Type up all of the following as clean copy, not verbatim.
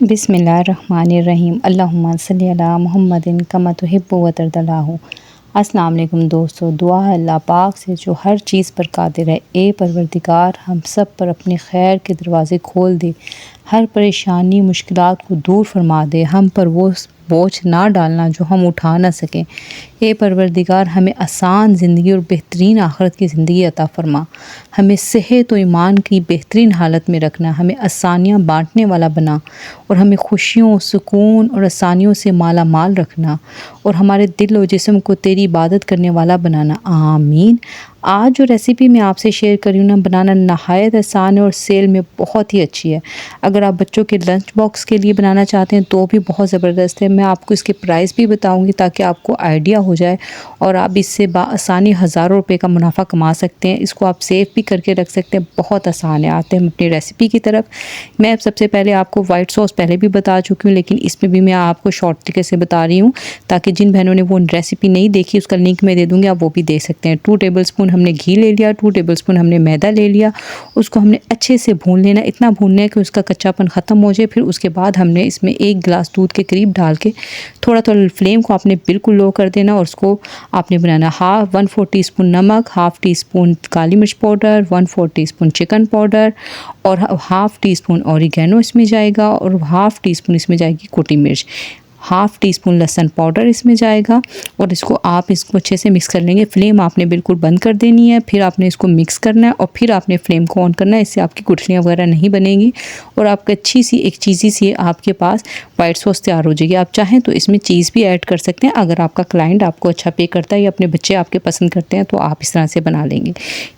बिस्मिल्लाहिर्रहमानिर्रहीम अल्लाहुम्मा सल्ली अला मुहम्मदिन कमा तुहिब्बु व तर्दल्लाहु। अस्सलाम वालेकुम दोस्तों, दुआ है अल्लाह पाक से जो हर चीज़ पर कादिर है। ए परवरदिगार, हम सब पर अपने खैर के दरवाज़े खोल दे, हर परेशानी मुश्किलात को दूर फरमा दे, हम पर वो बोझ ना डालना जो हम उठा ना सकें। ए परवरदिगार, हमें आसान ज़िंदगी और बेहतरीन आखिरत की ज़िंदगी अता फरमा। हमें सेहत और ईमान की बेहतरीन हालत में रखना, हमें आसानियाँ बांटने वाला बना और हमें खुशियों, सुकून और आसानियों से माला माल रखना और हमारे दिल और जिस्म को तेरी इबादत करने वाला बनाना। आमीन। आज जो रेसिपी मैं आपसे शेयर कर रही हूँ ना, बनाना नहायत आसान है और सेल में बहुत ही अच्छी है। अगर आप बच्चों के लंच बॉक्स के लिए बनाना चाहते हैं तो भी बहुत ज़बरदस्त है। मैं आपको इसके प्राइस भी बताऊंगी ताकि आपको आइडिया हो जाए और आप इससे बाआसानी हज़ारों रुपए का मुनाफा कमा सकते हैं। इसको आप सेव भी करके रख सकते हैं। बहुत आसान है। आते हैं अपनी रेसिपी की तरफ। मैं सबसे पहले आपको वाइट सॉस पहले भी बता चुकी हूँ, लेकिन इसमें भी मैं आपको शॉर्ट तरीके से बता रही हूँ ताकि जिन बहनों ने वो रेसिपी नहीं देखी उसका लिंक मैं दे दूँगी, आप वो भी देख सकते हैं। 2 टेबलस्पून हमने घी ले लिया, 2 टेबलस्पून हमने मैदा ले लिया। उसको हमने अच्छे से भून लेना, इतना भूनना है कि उसका कच्चापन ख़त्म हो जाए। फिर उसके बाद हमने इसमें 1 गिलास दूध के करीब डाल के थोड़ा थोड़ा फ्लेम को आपने बिल्कुल लो कर देना और उसको आपने बनाना। 1/4 टीस्पून नमक, 1/2 टीस्पून काली मिर्च पाउडर, 1/4 टीस्पून चिकन पाउडर और 1/2 टीस्पून ऑरिगेनो इसमें जाएगा और 1/2 टीस्पून इसमें जाएगी कुटी मिर्च, 1/2 टीस्पून लहसुन पाउडर इसमें जाएगा और इसको अच्छे से मिक्स कर लेंगे। फ्लेम आपने बिल्कुल बंद कर देनी है। फिर आपने इसको मिक्स करना है और फिर आपने फ्लेम को ऑन करना है। इससे आपकी गुठलियाँ वगैरह नहीं बनेंगी और आपकी अच्छी सी एक चीज़ी सी आपके पास वाइट सॉस तैयार हो जाएगी। आप चाहें तो इसमें चीज़ भी ऐड कर सकते हैं। अगर आपका क्लाइंट आपको अच्छा पे करता है या अपने बच्चे आपके पसंद करते हैं तो आप इस तरह से बना लेंगे।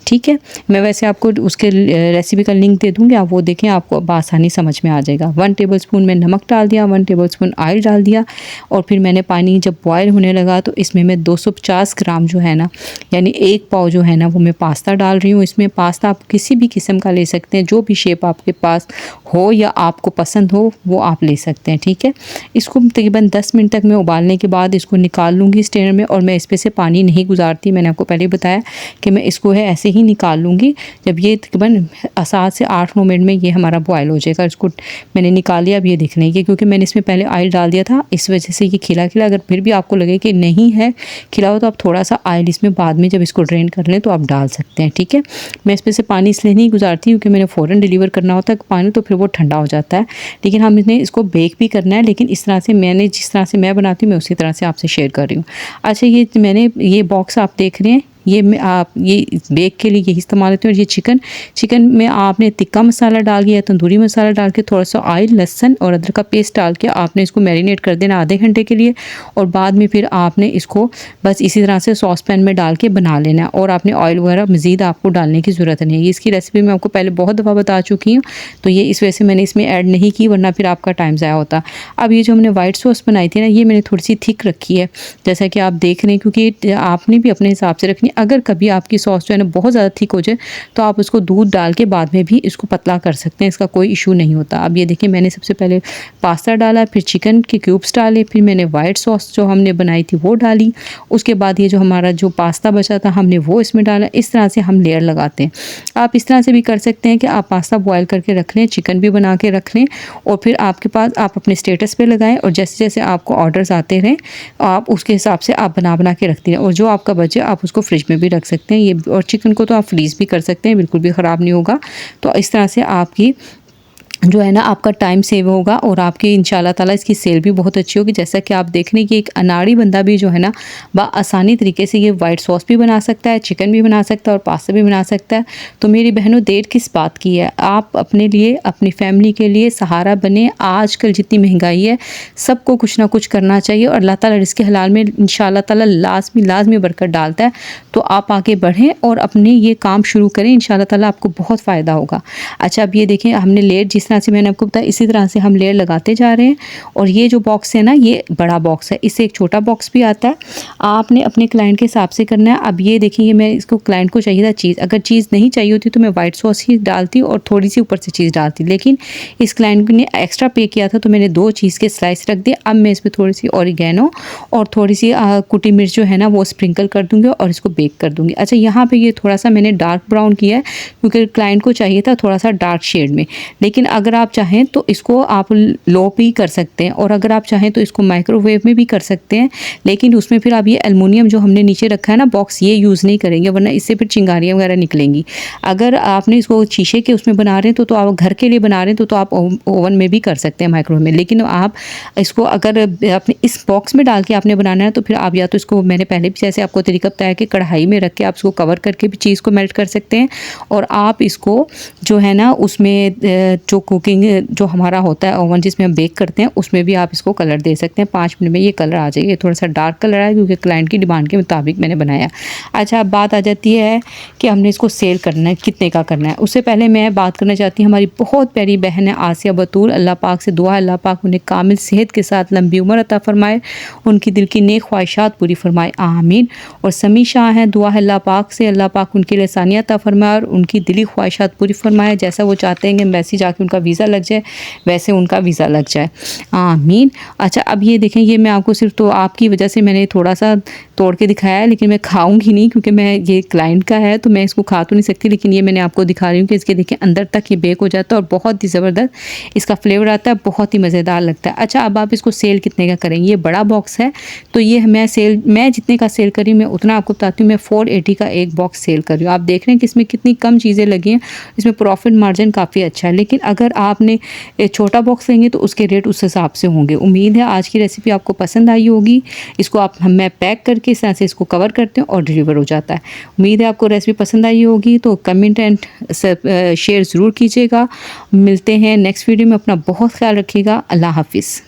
ठीक है, मैं वैसे आपको उसके रेसिपी का लिंक दे दूँगी, आप वो देखें, आपको आसानी समझ में आ जाएगा। 1 टेबलस्पून में नमक डाल दिया, 1 टेबलस्पून ऑयल डाल दिया और फिर मैंने पानी जब बॉयल होने लगा तो इसमें मैं 250 ग्राम जो है ना, यानी 1 पाव जो है ना, वो मैं पास्ता डाल रही हूँ। इसमें पास्ता आप किसी भी किस्म का ले सकते हैं, जो भी शेप आपके पास हो या आपको पसंद हो वो आप ले सकते हैं। ठीक है, इसको तकरीबन 10 मिनट तक मैं उबालने के बाद इसको निकाल लूँगी स्ट्रेनर में और मैं इस पर से पानी नहीं गुजारती। मैंने आपको पहले बताया कि मैं इसको है ऐसे ही निकाल लूँगी। जब ये तकरीबन 7 से 8-9 मिनट में ये हमारा बॉयल हो जाएगा। इसको मैंने निकाल लिया। अब ये देख लेंगे क्योंकि मैंने इसमें पहले ऑयल डाल दिया था, इस वजह से ये खिला खिला। अगर फिर भी आपको लगे कि नहीं है खिला हो तो आप थोड़ा सा ऑयल इसमें बाद में जब इसको ड्रेन कर लें तो आप डाल सकते हैं। ठीक है, मैं इस पर से पानी इसलिए नहीं गुजारती क्योंकि मैंने फ़ौरन डिलीवर करना होता है पानी, तो फिर वो ठंडा हो जाता है। लेकिन हम इसको बेक भी करना है, लेकिन इस तरह से मैंने जिस तरह से मैं बनाती हूँ मैं उसी तरह से आपसे शेयर कर रही हूँ। अच्छा, ये बॉक्स आप देख रहे हैं, ये बेक के लिए यही इस्तेमाल होते हैं। और ये चिकन में आपने तिक्का मसाला डाल दिया, तंदूरी मसाला डाल के थोड़ा सा ऑयल, लहसुन और अदरक का पेस्ट डाल के आपने इसको मैरिनेट कर देना आधे घंटे के लिए और बाद में फिर आपने इसको बस इसी तरह से सॉस पैन में डाल के बना लेना है और आपने ऑयल वगैरह मज़ीद आपको डालने की ज़रूरत नहीं है। इसकी रेसिपी मैं आपको पहले बहुत दफ़ा बता चुकी हूँ, तो ये इस वजह से मैंने इसमें ऐड नहीं की, वरना फिर आपका टाइम ज़ाया होता। अब ये जो हमने वाइट सॉस बनाई थी ना, ये मैंने थोड़ी सी थिक रखी है जैसा कि आप देख रहे हैं, क्योंकि आपने भी अपने हिसाब से रखनी। अगर कभी आपकी सॉस जो है ना बहुत ज़्यादा थिक हो जाए तो आप उसको दूध डाल के बाद में भी इसको पतला कर सकते हैं, इसका कोई इशू नहीं होता। अब ये देखिए, मैंने सबसे पहले पास्ता डाला, फिर चिकन के क्यूब्स डाले, फिर मैंने वाइट सॉस जो हमने बनाई थी वो डाली। उसके बाद ये जो हमारा जो पास्ता बचा था हमने वो इसमें डाला। इस तरह से हम लेयर लगाते हैं। आप इस तरह से भी कर सकते हैं कि आप पास्ता बॉयल करके रख लें, चिकन भी बना के रख लें और फिर आपके पास आप अपने स्टेटस पे लगाएं और जैसे जैसे आपको ऑर्डर्स आते रहें आप उसके हिसाब से आप बना के रखती हैं और जो आपका बचे आप उसको फ्रिज में भी रख सकते हैं। ये और चिकन को तो आप फ्रीज़ भी कर सकते हैं, बिल्कुल भी ख़राब नहीं होगा। तो इस तरह से आपकी जो है ना आपका टाइम सेव होगा और आपकी इंशाल्लाह ताला इसकी सेल भी बहुत अच्छी होगी। जैसा कि आप देख रहे हैं कि एक अनाड़ी बंदा भी जो है ना आसानी तरीके से ये वाइट सॉस भी बना सकता है, चिकन भी बना सकता है और पास्ता भी बना सकता है। तो मेरी बहनों, देर किस बात की है, आप अपने लिए, अपनी फैमिली के लिए सहारा बने। आजकल जितनी महंगाई है, सबको कुछ ना कुछ करना चाहिए और अल्लाह ताला रिज़्क़ हलाल में इंशाल्लाह ताला लाज़मी बरकत डालता है। तो आप आगे बढ़ें और अपने ये काम शुरू करें, इंशाल्लाह ताला आपको बहुत फ़ायदा होगा। अच्छा, अब ये देखें, हमने लेयर जिस तरह से मैंने आपको बताया इसी तरह से हम लेयर लगाते जा रहे हैं। और ये जो बॉक्स है ना, ये बड़ा बॉक्स है, इससे एक छोटा बॉक्स भी आता है। आपने अपने क्लाइंट के हिसाब से करना है। अब ये देखिए, मैं इसको क्लाइंट को चाहिए था चीज़, अगर चीज़ नहीं चाहिए होती तो मैं वाइट सॉस ही डालती और थोड़ी सी ऊपर से चीज़ डालती, लेकिन इस क्लाइंट ने एक्स्ट्रा पे किया था तो मैंने 2 चीज़ के स्लाइस रख दिए। अब मैं इसमें थोड़ी सी ऑरिगेनो और थोड़ी सी कुटी मिर्च जो है ना वो स्प्रिंकल कर दूँगी और इसको बेक कर दूँगी। अच्छा, यहाँ पर ये थोड़ा सा मैंने डार्क ब्राउन किया है क्योंकि क्लाइंट को चाहिए था थोड़ा सा डार्क शेड में, लेकिन अगर आप चाहें तो इसको आप लो भी कर सकते हैं, और अगर आप चाहें तो इसको माइक्रोवेव में भी कर सकते हैं, लेकिन उसमें फिर आप ये एल्युमिनियम जो हमने नीचे रखा है ना बॉक्स, ये यूज़ नहीं करेंगे, वरना इससे फिर चिंगारियाँ वगैरह निकलेंगी। अगर आपने इसको शीशे के उसमें बना रहे हैं तो आप घर के लिए बना रहे हैं तो आप ओवन में भी कर सकते हैं, माइक्रोवेव में। लेकिन आप इसको अगर अपने इस बॉक्स में डाल के आपने बनाना है तो फिर आप या तो इसको, मैंने पहले भी जैसे आपको तरीका बताया कि कढ़ाई में रख के आप इसको कवर करके भी चीज़ को मेल्ट कर सकते हैं, और आप इसको जो है ना उसमें जो कुकिंग जो हमारा होता है ओवन जिसमें हम बेक करते हैं उसमें भी आप इसको कलर दे सकते हैं। 5 मिनट में ये कलर आ जाएगा। थोड़ा सा डार्क कलर है क्योंकि क्लाइंट की डिमांड के मुताबिक मैंने बनाया। अच्छा, अब बात आ जाती है कि हमने इसको सेल करना है, कितने का करना है। उससे पहले मैं बात करना चाहती हूँ, हमारी बहुत प्यारी बहन है आसिया बतूल, अल्लाह पाक से दुआ है अल्लाह पाक उन्हें कामिल सेहत के साथ लंबी उम्र अता फरमाए, उनकी दिल की नेक ख्वाहिशात पूरी फरमाए, आमीन। और समी शाह हैं, दुआ है अल्लाह पाक से अल्लाह पाक उनके लिए आसानियाँ अता फरमाए और उनकी दिली ख्वाहिशात पूरी फरमाए। जैसा वो चाहते हैं कि एम्बेसी जाके उनका वीज़ा लग जाए, वैसे उनका वीज़ा लग जाए, आमीन। अच्छा, अब ये देखें, ये मैं आपको सिर्फ तो आपकी वजह से मैंने थोड़ा सा तोड़ के दिखाया है, लेकिन मैं खाऊंगी नहीं क्योंकि मैं ये क्लाइंट का है तो मैं इसको खा तो नहीं सकती, लेकिन ये मैंने आपको दिखा रही हूँ कि इसके देखें अंदर तक ये बेक हो जाता है और बहुत ही ज़बरदस्त इसका फ्लेवर आता है, बहुत ही मज़ेदार लगता है। अच्छा, अब आप इसको सेल कितने का करेंगे? ये बड़ा बॉक्स है तो ये मैं जितने का सेल करी हूँ मैं उतना आपको बताती हूँ। मैं 480 का एक बॉक्स सेल कर रही हूँ। आप देख रहे हैं कि इसमें कितनी कम चीज़ें लगी हैं, इसमें प्रॉफिट मार्जिन काफ़ी अच्छा है। लेकिन अगर आपने छोटा बॉक्स लेंगे तो उसके रेट उस हिसाब से होंगे। उम्मीद है आज की रेसिपी आपको पसंद आई होगी। इसको मैं पैक करके इस तरह से इसको कवर करते हैं और डिलीवर हो जाता है। उम्मीद है आपको रेसिपी पसंद आई होगी, तो कमेंट एंड शेयर ज़रूर कीजिएगा। मिलते हैं नेक्स्ट वीडियो में। अपना बहुत ख्याल रखिएगा। अल्लाह हाफिज़।